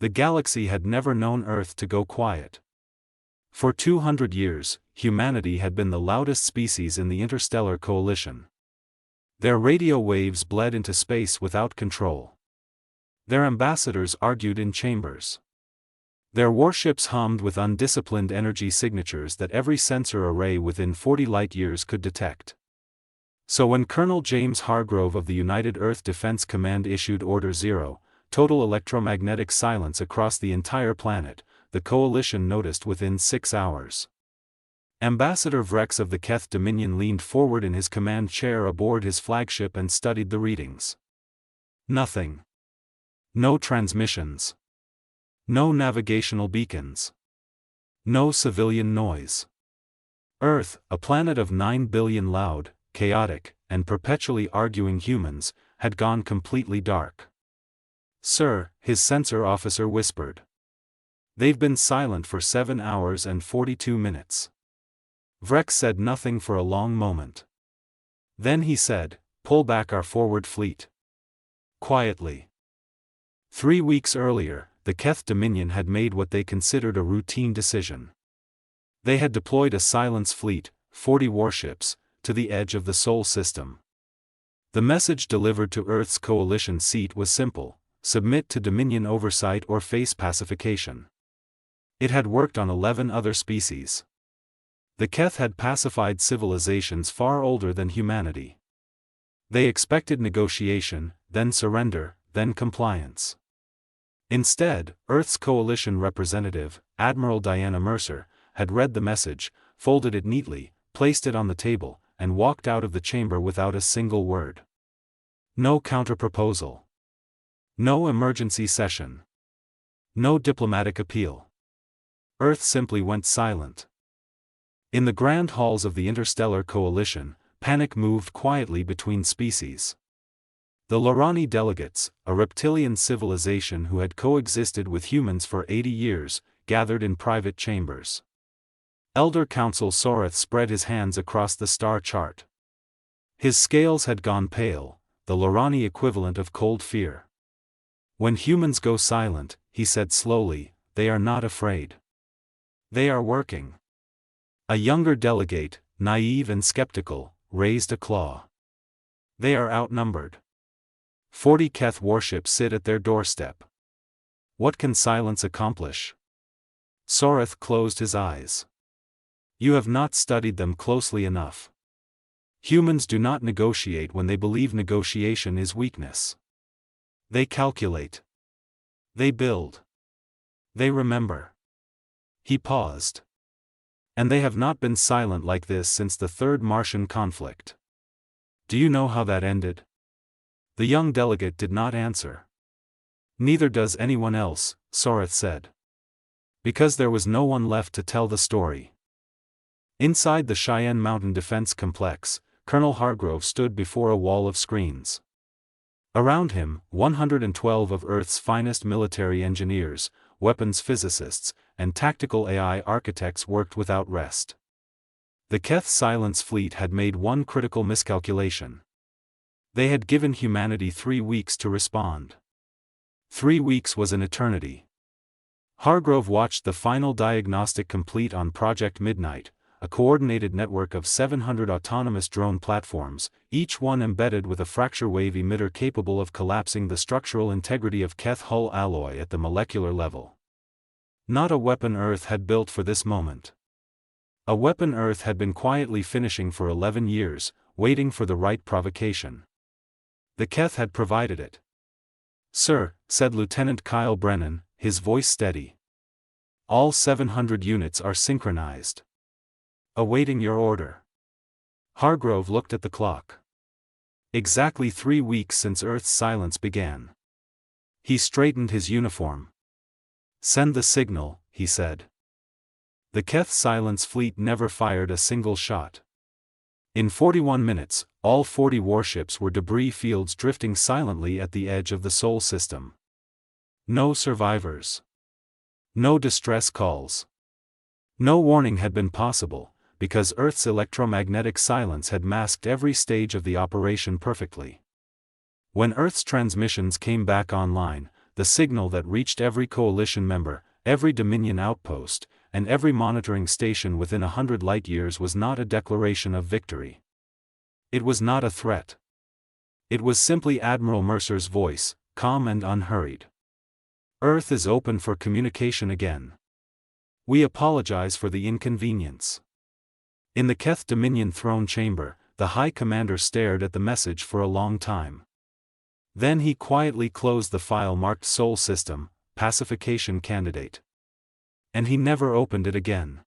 The galaxy had never known Earth to go quiet. For 200 years, humanity had been the loudest species in the interstellar coalition. Their radio waves bled into space without control. Their ambassadors argued in chambers. Their warships hummed with undisciplined energy signatures that every sensor array within 40 light-years could detect. So when Colonel James Hargrove of the United Earth Defense Command issued Order 0, total electromagnetic silence across the entire planet, the coalition noticed within 6 hours. Ambassador Vrex of the Keth Dominion leaned forward in his command chair aboard his flagship and studied the readings. Nothing. No transmissions. No navigational beacons. No civilian noise. Earth, a planet of 9 billion loud, chaotic, and perpetually arguing humans, had gone completely dark. "Sir," his sensor officer whispered. "They've been silent for 7 hours and 42 minutes. Vrex said nothing for a long moment. Then he said, "Pull back our forward fleet." Quietly. 3 weeks earlier, the Keth Dominion had made what they considered a routine decision. They had deployed a silence fleet, 40 warships, to the edge of the Sol system. The message delivered to Earth's coalition seat was simple: submit to Dominion oversight or face pacification. It had worked on 11 other species. The Keth had pacified civilizations far older than humanity. They expected negotiation, then surrender, then compliance. Instead, Earth's coalition representative, Admiral Diana Mercer, had read the message, folded it neatly, placed it on the table, and walked out of the chamber without a single word. No counterproposal. No emergency session. No diplomatic appeal. Earth simply went silent. In the grand halls of the Interstellar Coalition, panic moved quietly between species. The Lorani delegates, a reptilian civilization who had coexisted with humans for 80 years, gathered in private chambers. Elder Council Soreth spread his hands across the star chart. His scales had gone pale, the Lorani equivalent of cold fear. "When humans go silent," he said slowly, "they are not afraid. They are working." A younger delegate, naive and skeptical, raised a claw. "They are outnumbered. 40 Keth warships sit at their doorstep. What can silence accomplish?" Soreth closed his eyes. "You have not studied them closely enough. Humans do not negotiate when they believe negotiation is weakness. They calculate. They build. They remember." He paused. "And they have not been silent like this since the Third Martian conflict. Do you know how that ended?" The young delegate did not answer. "Neither does anyone else," Soreth said. "Because there was no one left to tell the story." Inside the Cheyenne Mountain Defense Complex, Colonel Hargrove stood before a wall of screens. Around him, 112 of Earth's finest military engineers, weapons physicists, and tactical AI architects worked without rest. The Keth Silence Fleet had made one critical miscalculation. They had given humanity 3 weeks to respond. 3 weeks was an eternity. Hargrove watched the final diagnostic complete on Project Midnight, a coordinated network of 700 autonomous drone platforms, each one embedded with a fracture wave emitter capable of collapsing the structural integrity of Keth hull alloy at the molecular level. Not a weapon Earth had built for this moment. A weapon Earth had been quietly finishing for 11 years, waiting for the right provocation. The Keth had provided it. "Sir," said Lieutenant Kyle Brennan, his voice steady. "All 700 units are synchronized. Awaiting your order." Hargrove looked at the clock. Exactly 3 weeks since Earth's silence began. He straightened his uniform. "Send the signal," he said. The Keth Silence Fleet never fired a single shot. In 41 minutes, all 40 warships were debris fields drifting silently at the edge of the Sol system. No survivors. No distress calls. No warning had been possible, because Earth's electromagnetic silence had masked every stage of the operation perfectly. When Earth's transmissions came back online, the signal that reached every coalition member, every Dominion outpost, and every monitoring station within 100 light-years was not a declaration of victory. It was not a threat. It was simply Admiral Mercer's voice, calm and unhurried. Earth is open for communication again. We apologize for the inconvenience. In the Keth Dominion throne chamber, the High Commander stared at the message for a long time. Then he quietly closed the file marked Sol System, Pacification Candidate. And he never opened it again.